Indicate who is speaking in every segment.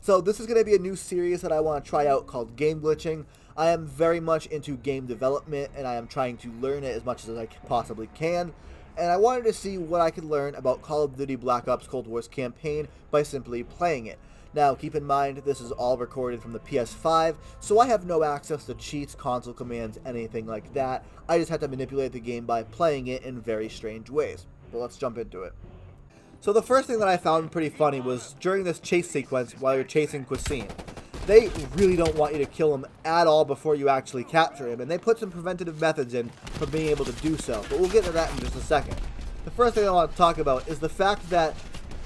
Speaker 1: So this is going to be a new series that I want to try out called Game Glitching. I am very much into game development and I am trying to learn it as much as I possibly can. And I wanted to see what I could learn about Call of Duty Black Ops Cold War's campaign by simply playing it. Now, keep in mind, this is all recorded from the PS5, so I have no access to cheats, console commands, anything like that. I just have to manipulate the game by playing it in very strange ways. But let's jump into it. So the first thing that I found pretty funny was during this chase sequence while you're chasing Quasim. They really don't want you to kill him at all before you actually capture him, and they put some preventative methods in for being able to do so, but we'll get to that in just a second. The first thing I want to talk about is the fact that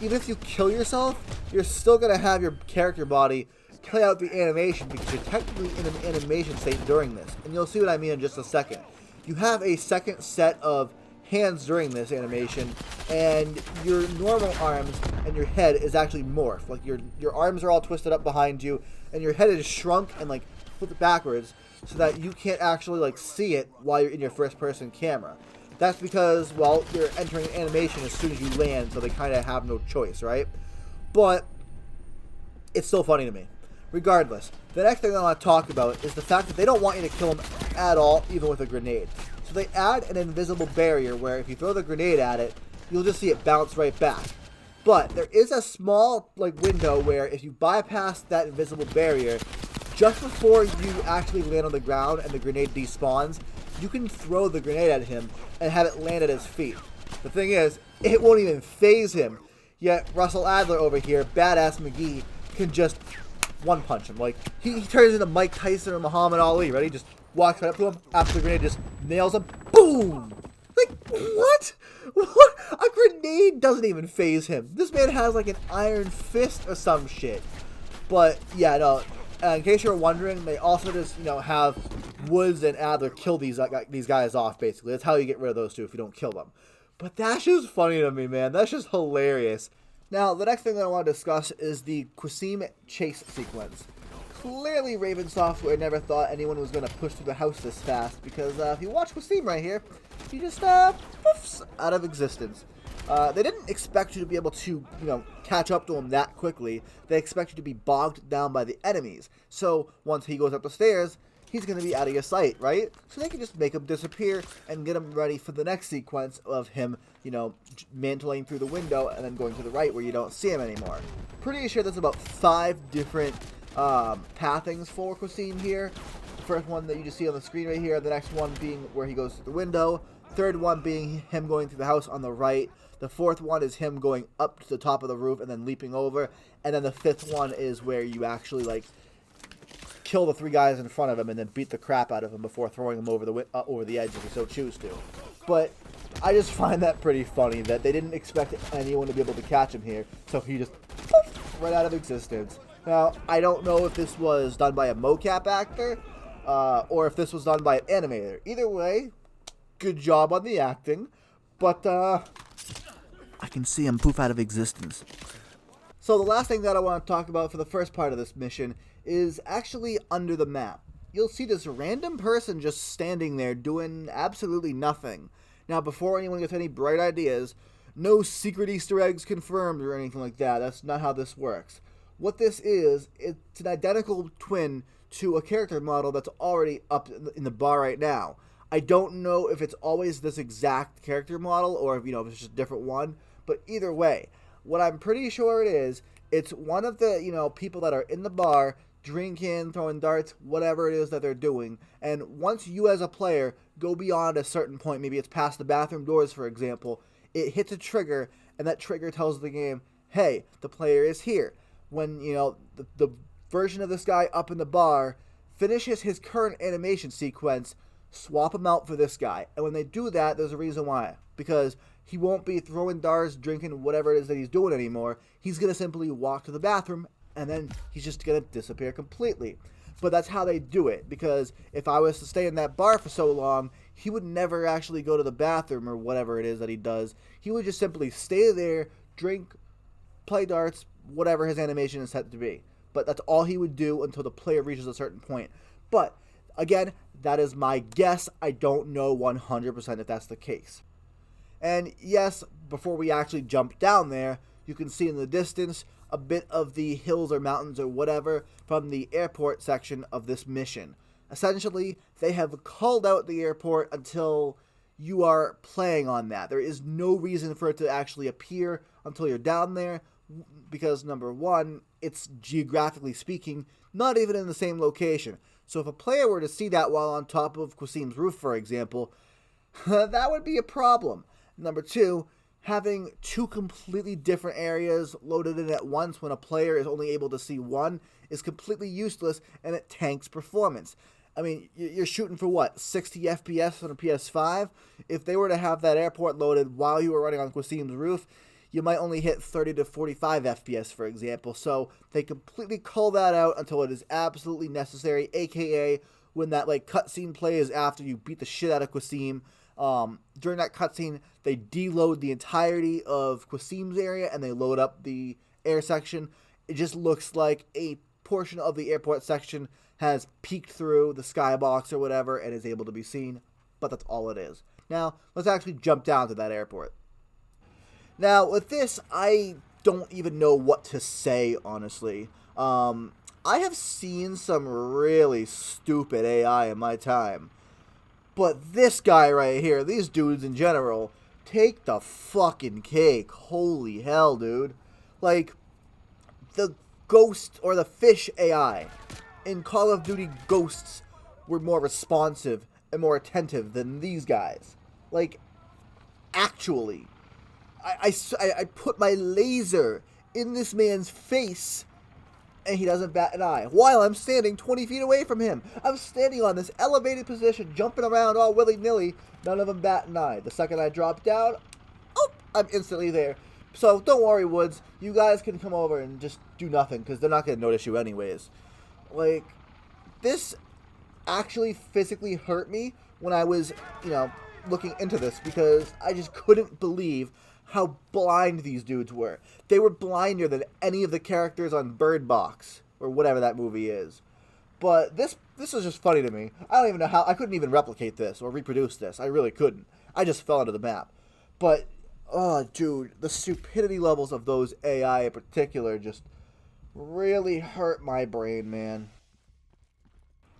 Speaker 1: even if you kill yourself, you're still going to have your character body play out the animation because you're technically in an animation state during this, and you'll see what I mean in just a second. You have a second set of hands during this animation, and your normal arms and your head is actually morphed. Like your arms are all twisted up behind you, and your head is shrunk and like flipped backwards so that you can't actually like see it while you're in your first person camera. That's because, well, you're entering animation as soon as you land, so they kind of have no choice, right? But it's still funny to me. Regardless, the next thing I want to talk about is the fact that they don't want you to kill him at all, even with a grenade. So they add an invisible barrier where if you throw the grenade at it, you'll just see it bounce right back. But there is a small window where if you bypass that invisible barrier, just before you actually land on the ground and the grenade despawns, you can throw the grenade at him and have it land at his feet. The thing is, it won't even phase him. Yet Russell Adler over here, Badass McGee, can just one-punch him. Like, he turns into Mike Tyson or Muhammad Ali, ready? Just walks right up to him, after the grenade just nails him, boom! Like, what? What? A grenade doesn't even phase him. This man has like an iron fist or some shit. But, yeah, no, in case you're wondering, they also just, have Woods and Adler kill these guys off, basically. That's how you get rid of those two if you don't kill them. But that's just funny to me, man. That's just hilarious. Now, the next thing that I want to discuss is the Quasim chase sequence. Clearly, Raven Software never thought anyone was going to push through the house this fast, because if you watch Quasim right here, he just poofs out of existence. They didn't expect you to be able to, catch up to him that quickly. They expect you to be bogged down by the enemies. So, once he goes up the stairs, he's going to be out of your sight, right? So they can just make him disappear and get him ready for the next sequence of him, mantling through the window and then going to the right where you don't see him anymore. Pretty sure there's about 5 different pathings for Quasim here. The first one that you just see on the screen right here, the next one being where he goes through the window, third one being him going through the house on the right, the fourth one is him going up to the top of the roof and then leaping over, and then the fifth one is where you actually kill the 3 guys in front of him and then beat the crap out of him before throwing him over the edge if you so choose to. But I just find that pretty funny that they didn't expect anyone to be able to catch him here, so he just poof, right out of existence. Now, I don't know if this was done by a mocap actor, or if this was done by an animator. Either way, good job on the acting, but I can see him poof out of existence. So the last thing that I want to talk about for the first part of this mission is actually under the map. You'll see this random person just standing there doing absolutely nothing. Now, before anyone gets any bright ideas, no secret Easter eggs confirmed or anything like that. That's not how this works. What this is, it's an identical twin to a character model that's already up in the bar right now. I don't know if it's always this exact character model or if it's just a different one, but either way, what I'm pretty sure it is, it's one of the, people that are in the bar, drinking, throwing darts, whatever it is that they're doing, and once you as a player go beyond a certain point, maybe it's past the bathroom doors, for example, it hits a trigger, and that trigger tells the game, hey, the player is here. When, the version of this guy up in the bar finishes his current animation sequence, swap him out for this guy. And when they do that, there's a reason why. Because he won't be throwing darts, drinking, whatever it is that he's doing anymore. He's going to simply walk to the bathroom, and then he's just going to disappear completely. But that's how they do it, because if I was to stay in that bar for so long, he would never actually go to the bathroom or whatever it is that he does. He would just simply stay there, drink, play darts, whatever his animation is set to be. But that's all he would do until the player reaches a certain point. But, again, that is my guess. I don't know 100% if that's the case. And yes, before we actually jump down there, you can see in the distance a bit of the hills or mountains or whatever from the airport section of this mission. Essentially, they have called out the airport until you are playing on that. There is no reason for it to actually appear until you're down there, because number one, it's geographically speaking not even in the same location. So if a player were to see that while on top of Qasim's roof, for example, that would be a problem. Number two, having two completely different areas loaded in at once when a player is only able to see one is completely useless, and it tanks performance. I mean, you're shooting for what, 60 FPS on a PS5? If they were to have that airport loaded while you were running on Qasim's roof, you might only hit 30 to 45 FPS, for example. So they completely cull that out until it is absolutely necessary, aka when that cutscene plays after you beat the shit out of Qasim. During that cutscene, they deload the entirety of Qasim's area and they load up the air section. It just looks like a portion of the airport section has peeked through the skybox or whatever and is able to be seen, but that's all it is. Now, let's actually jump down to that airport. Now, with this, I don't even know what to say, honestly. I have seen some really stupid AI in my time. But this guy right here, these dudes in general, take the fucking cake. Holy hell, dude. Like, the Ghost or the Fish AI in Call of Duty Ghosts were more responsive and more attentive than these guys. Like, actually. I put my laser in this man's face, and he doesn't bat an eye, while I'm standing 20 feet away from him. I'm standing on this elevated position, jumping around all willy-nilly. None of them bat an eye. The second I drop down, I'm instantly there. So don't worry, Woods. You guys can come over and just do nothing, because they're not going to notice you anyways. Like, this actually physically hurt me when I was, looking into this, because I just couldn't believe how blind these dudes were. They were blinder than any of the characters on Bird Box, or whatever that movie is. But this was just funny to me. I don't even know how. I couldn't even replicate this or reproduce this. I really couldn't. I just fell into the map. But, oh, dude, the stupidity levels of those AI in particular just really hurt my brain, man.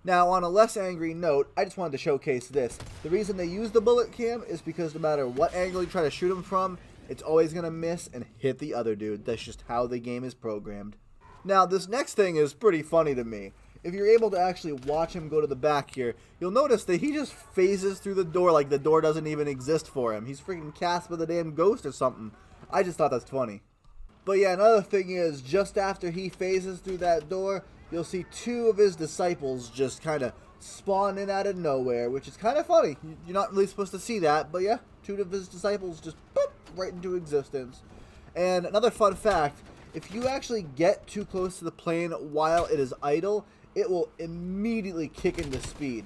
Speaker 1: Now, on a less angry note, I just wanted to showcase this. The reason they use the bullet cam is because no matter what angle you try to shoot them from, it's always going to miss and hit the other dude. That's just how the game is programmed. Now, this next thing is pretty funny to me. If you're able to actually watch him go to the back here, you'll notice that he just phases through the door like the door doesn't even exist for him. He's freaking cast with a damn ghost or something. I just thought that's funny. But yeah, another thing is, just after he phases through that door, you'll see two of his disciples just kind of spawn in out of nowhere, which is kind of funny. You're not really supposed to see that, but yeah, two of his disciples just boop, right into existence. And another fun fact, if you actually get too close to the plane while it is idle, it will immediately kick into speed.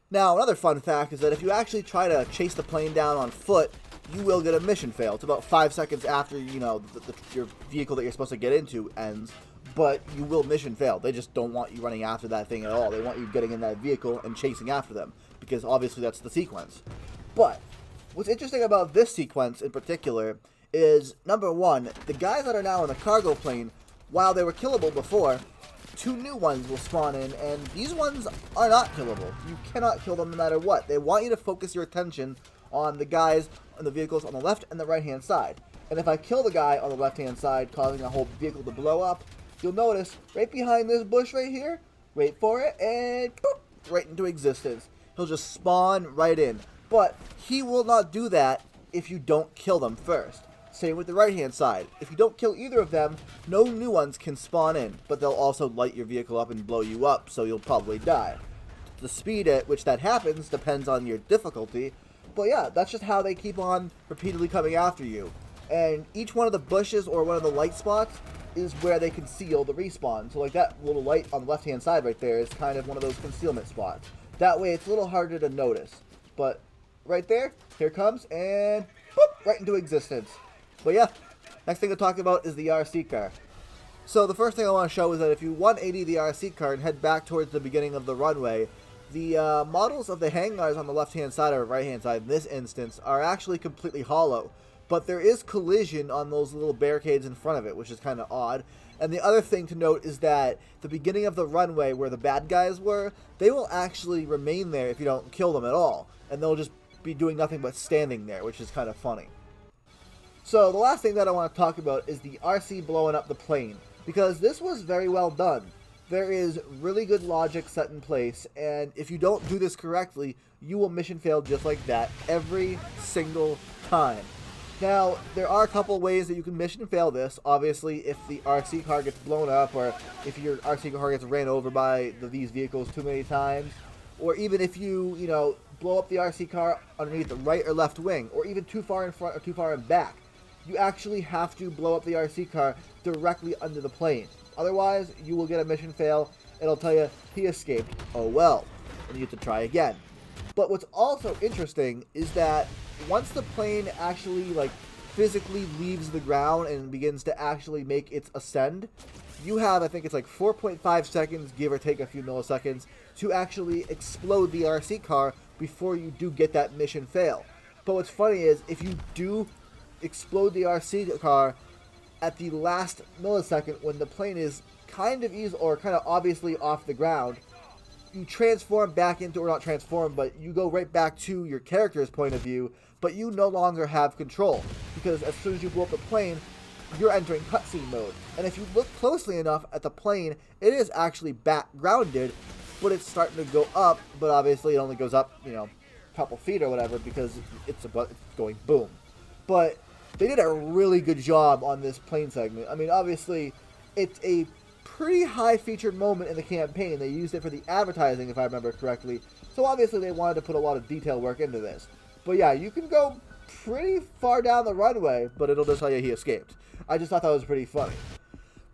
Speaker 1: Now, another fun fact is that if you actually try to chase the plane down on foot, you will get a mission fail. It's about 5 seconds after, your vehicle that you're supposed to get into ends, but you will mission fail. They just don't want you running after that thing at all. They want you getting in that vehicle and chasing after them, because obviously that's the sequence. But what's interesting about this sequence in particular is, number one, the guys that are now in the cargo plane, while they were killable before, two new ones will spawn in, and these ones are not killable. You cannot kill them no matter what. They want you to focus your attention on the guys and the vehicles on the left and the right hand side. And if I kill the guy on the left hand side, causing the whole vehicle to blow up, you'll notice right behind this bush right here, wait for it, and boop, right into existence. He'll just spawn right in. But he will not do that if you don't kill them first. Same with the right hand side. If you don't kill either of them, no new ones can spawn in, but they'll also light your vehicle up and blow you up, so you'll probably die. The speed at which that happens depends on your difficulty, but yeah, that's just how they keep on repeatedly coming after you. And each one of the bushes or one of the light spots is where they conceal the respawn. So like that little light on the left hand side right there is kind of one of those concealment spots. That way it's a little harder to notice. But right there, here it comes, and boop, right into existence. But yeah, next thing to talk about is the RC car. So the first thing I want to show is that if you 180 the RC car and head back towards the beginning of the runway, the models of the hangars on the left-hand side or right-hand side in this instance are actually completely hollow. but there is collision on those little barricades in front of it, which is kind of odd. And the other thing to note is that the beginning of the runway where the bad guys were, they will actually remain there if you don't kill them at all, and they'll just be doing nothing but standing there, which is kind of funny. So the last thing that I want to talk about is the RC blowing up the plane, because this was very well done. There is really good logic set in place, and if you don't do this correctly, you will mission fail just like that every single time. Now, there are a couple ways that you can mission fail this. Obviously, if the RC car gets blown up, or if your RC car gets ran over by these vehicles too many times, or even if you blow up the RC car underneath the right or left wing, or even too far in front or too far in back. You actually have to blow up the RC car directly under the plane. Otherwise, you will get a mission fail. It'll tell you, he escaped. Oh well. And you have to try again. But what's also interesting is that once the plane actually physically leaves the ground and begins to actually make its ascend, you have, I think it's 4.5 seconds, give or take a few milliseconds, to actually explode the RC car before you do get that mission fail. But what's funny is, if you do explode the RC car at the last millisecond when the plane is kind of obviously off the ground, you transform back into, or not transform, but you go right back to your character's point of view, but you no longer have control, because as soon as you blow up the plane, you're entering cutscene mode. And if you look closely enough at the plane, it is actually back grounded, but it's starting to go up, but obviously it only goes up, a couple feet or whatever, because it's going boom. But they did a really good job on this plane segment. I mean, obviously, it's a pretty high featured moment in the campaign. They used it for the advertising, if I remember correctly. So obviously they wanted to put a lot of detail work into this. But yeah, you can go pretty far down the runway, but it'll just tell you he escaped. I just thought that was pretty funny.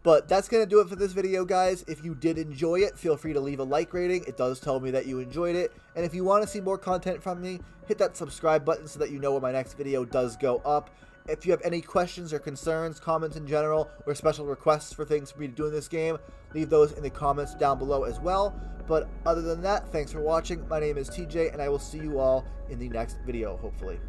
Speaker 1: But that's going to do it for this video, guys. If you did enjoy it, feel free to leave a like rating. It does tell me that you enjoyed it. And if you want to see more content from me, hit that subscribe button so that you know when my next video does go up. If you have any questions or concerns, comments in general, or special requests for things for me to do in this game, leave those in the comments down below as well. But other than that, thanks for watching. My name is TJ, and I will see you all in the next video, hopefully.